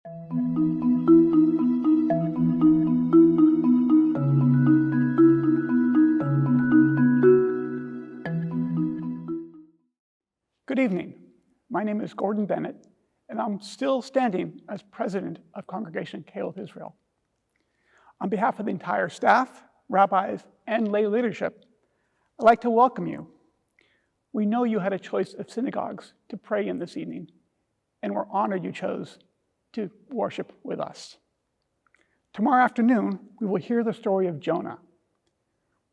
Good evening. My name is Gordon Bennett, and I'm still standing as president of Congregation Caleb Israel. On behalf of the entire staff, rabbis, and lay leadership, I'd like to welcome you. We know you had a choice of synagogues to pray in this evening, and we're honored you chose to worship with us. Tomorrow afternoon, we will hear the story of Jonah.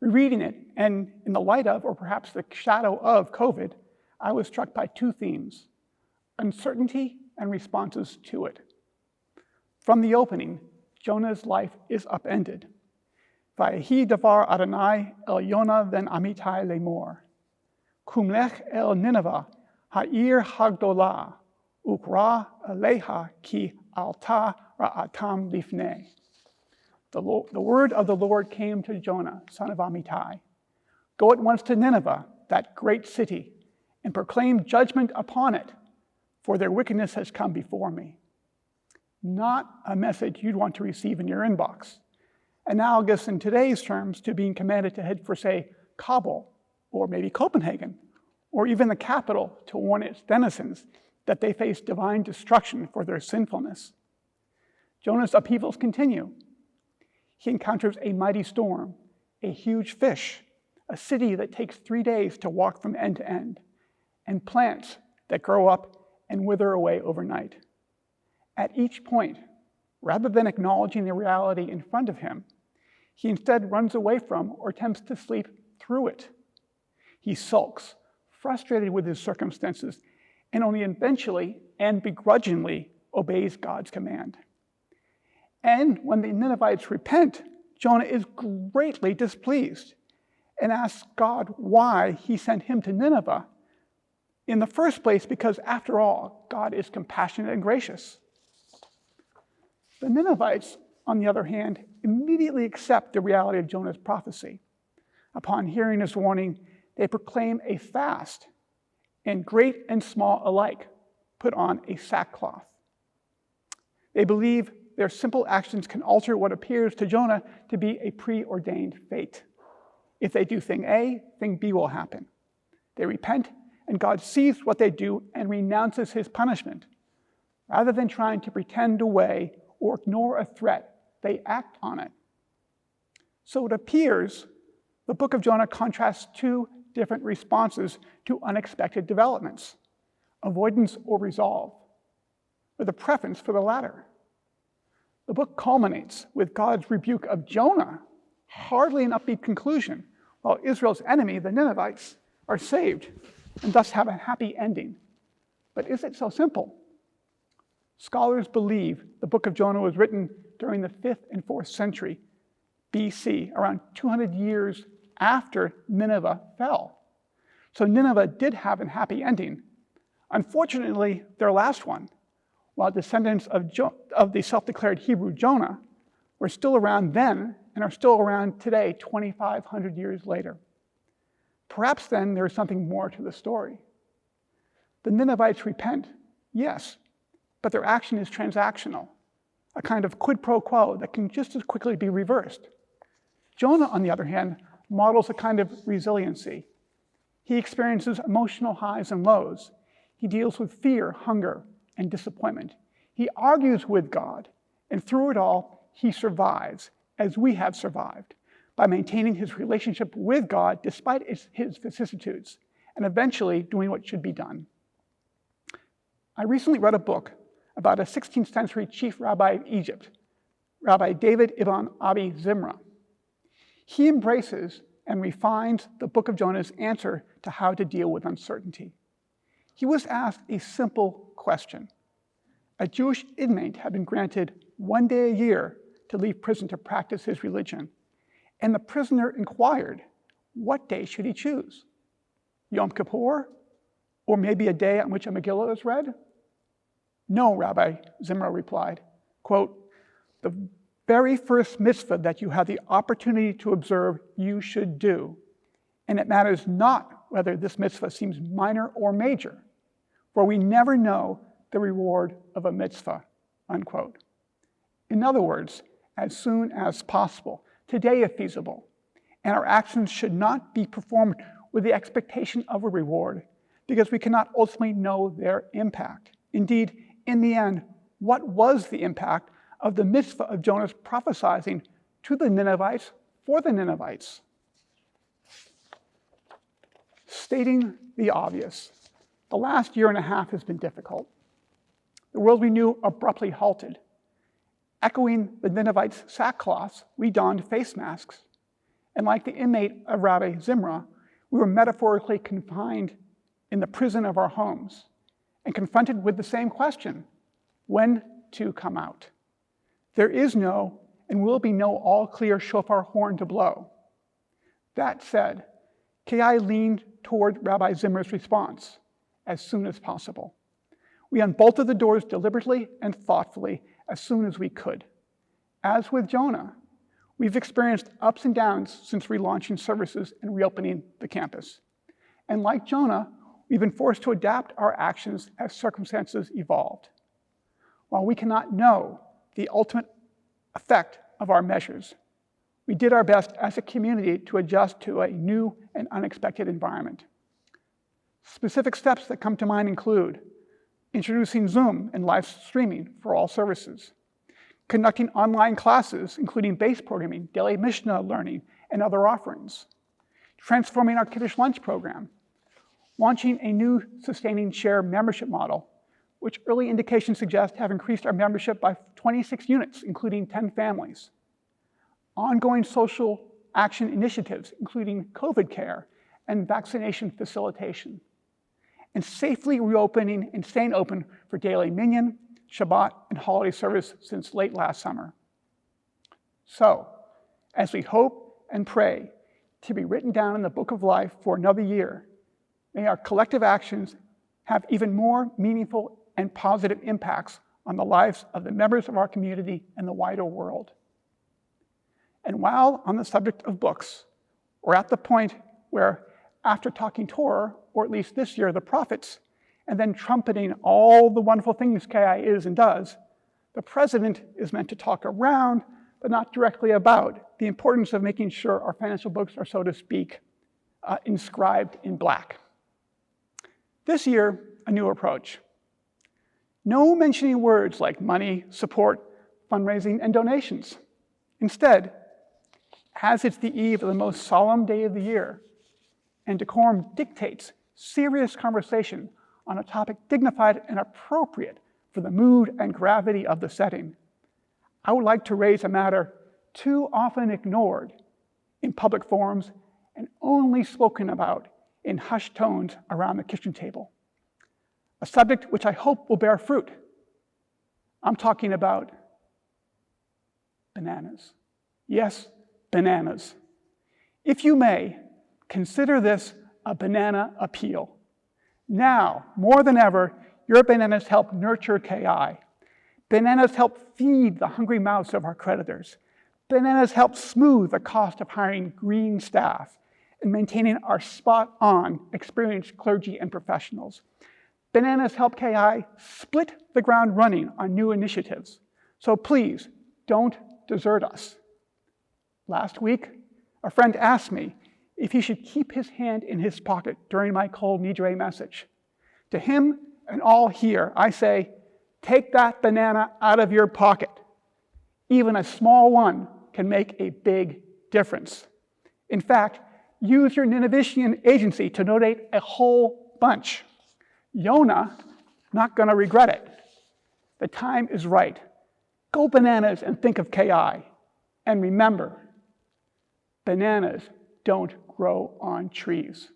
Rereading it, and in the light of, or perhaps the shadow of COVID, I was struck by two themes: uncertainty and responses to it. From the opening, Jonah's life is upended. Vayehi davar Adonai el Yonah ben Amittai lemor, kumlech el Nineveh ha'ir hagdolah, ukra aleha ki alta ra'atam lifnei. The word of the Lord came to Jonah, son of Amittai. Go at once to Nineveh, that great city, and proclaim judgment upon it, for their wickedness has come before me. Not a message you'd want to receive in your inbox. Analogous in today's terms to being commanded to head for, say, Kabul, or maybe Copenhagen, or even the capital, to warn its denizens that they face divine destruction for their sinfulness. Jonah's upheavals continue. He encounters a mighty storm, a huge fish, a city that takes 3 days to walk from end to end, and plants that grow up and wither away overnight. At each point, rather than acknowledging the reality in front of him, he instead runs away from or attempts to sleep through it. He sulks, frustrated with his circumstances, and only eventually and begrudgingly obeys God's command. And when the Ninevites repent, Jonah is greatly displeased and asks God why he sent him to Nineveh in the first place, because after all, God is compassionate and gracious. The Ninevites, on the other hand, immediately accept the reality of Jonah's prophecy. Upon hearing his warning, they proclaim a fast, and great and small alike put on a sackcloth. They believe their simple actions can alter what appears to Jonah to be a preordained fate. If they do thing A, thing B will happen. They repent, and God sees what they do and renounces his punishment. Rather than trying to pretend away or ignore a threat, they act on it. So it appears the book of Jonah contrasts two different responses to unexpected developments: avoidance or resolve, with a preference for the latter. The book culminates with God's rebuke of Jonah, hardly an upbeat conclusion, while Israel's enemy, the Ninevites, are saved and thus have a happy ending. But is it so simple? Scholars believe the book of Jonah was written during the 5th and 4th century BC, around 200 years after Nineveh fell. So Nineveh did have a happy ending. Unfortunately, their last one, while descendants of the self-declared Hebrew Jonah were still around then and are still around today, 2,500 years later. Perhaps then there is something more to the story. The Ninevites repent, yes, but their action is transactional, a kind of quid pro quo that can just as quickly be reversed. Jonah, on the other hand, models a kind of resiliency. He experiences emotional highs and lows. He deals with fear, hunger, and disappointment. He argues with God, and through it all, he survives, as we have survived, by maintaining his relationship with God despite his vicissitudes, and eventually doing what should be done. I recently read a book about a 16th century chief rabbi of Egypt, Rabbi David ibn Abi Zimra. He embraces and refines the book of Jonah's answer to how to deal with uncertainty. He was asked a simple question. A Jewish inmate had been granted 1 day a year to leave prison to practice his religion. And the prisoner inquired, what day should he choose? Yom Kippur? Or maybe a day on which a Megillah is read? No, Rabbi Zimra replied, quote, the very first mitzvah that you have the opportunity to observe, you should do. And it matters not whether this mitzvah seems minor or major, for we never know the reward of a mitzvah. unquote. In other words, as soon as possible, today if feasible, and our actions should not be performed with the expectation of a reward, because we cannot ultimately know their impact. Indeed, in the end, what was the impact of the mitzvah of Jonah's prophesizing to the Ninevites for the Ninevites? Stating the obvious, the last year and a half has been difficult. The world we knew abruptly halted. Echoing the Ninevites' sackcloths, we donned face masks. And like the inmate of Rabbi Zimra, we were metaphorically confined in the prison of our homes and confronted with the same question: when to come out? There is no and will be no all-clear shofar horn to blow. That said, KI leaned toward Rabbi Zimmer's response: as soon as possible. We unbolted the doors deliberately and thoughtfully as soon as we could. As with Jonah, we've experienced ups and downs since relaunching services and reopening the campus. And like Jonah, we've been forced to adapt our actions as circumstances evolved. While we cannot know the ultimate effect of our measures, we did our best as a community to adjust to a new and unexpected environment. Specific steps that come to mind include introducing Zoom and live streaming for all services, conducting online classes, including base programming, daily Mishnah learning, and other offerings, transforming our Kiddush lunch program, launching a new sustaining share membership model, which early indications suggest have increased our membership by 26 units, including 10 families, ongoing social action initiatives, including COVID care and vaccination facilitation, and safely reopening and staying open for daily minyan, Shabbat, and holiday service since late last summer. So, as we hope and pray to be written down in the book of life for another year, may our collective actions have even more meaningful and positive impacts on the lives of the members of our community and the wider world. And while on the subject of books, we're at the point where, after talking Torah, or at least this year, the prophets, and then trumpeting all the wonderful things KI is and does, the president is meant to talk around, but not directly about, the importance of making sure our financial books are, so to speak, inscribed in black. This year, a new approach. No mentioning words like money, support, fundraising, and donations. Instead, as it's the eve of the most solemn day of the year, and decorum dictates serious conversation on a topic dignified and appropriate for the mood and gravity of the setting, I would like to raise a matter too often ignored in public forums and only spoken about in hushed tones around the kitchen table. A subject which I hope will bear fruit. I'm talking about bananas. Yes, bananas. If you may, consider this a banana appeal. Now, more than ever, your bananas help nurture KI. Bananas help feed the hungry mouths of our creditors. Bananas help smooth the cost of hiring green staff and maintaining our spot-on experienced clergy and professionals. Bananas help KI split the ground running on new initiatives. So please, don't desert us. Last week, a friend asked me if he should keep his hand in his pocket during my Kol Nidre message. To him and all here, I say, take that banana out of your pocket. Even a small one can make a big difference. In fact, use your Ninevitian agency to donate a whole bunch. Yonah, not going to regret it. The time is right. Go bananas and think of KI. And remember, bananas don't grow on trees.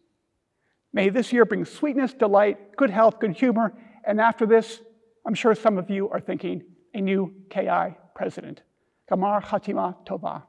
May this year bring sweetness, delight, good health, good humor, and after this, I'm sure some of you are thinking, a new KI president. Gamar Chatima Tova.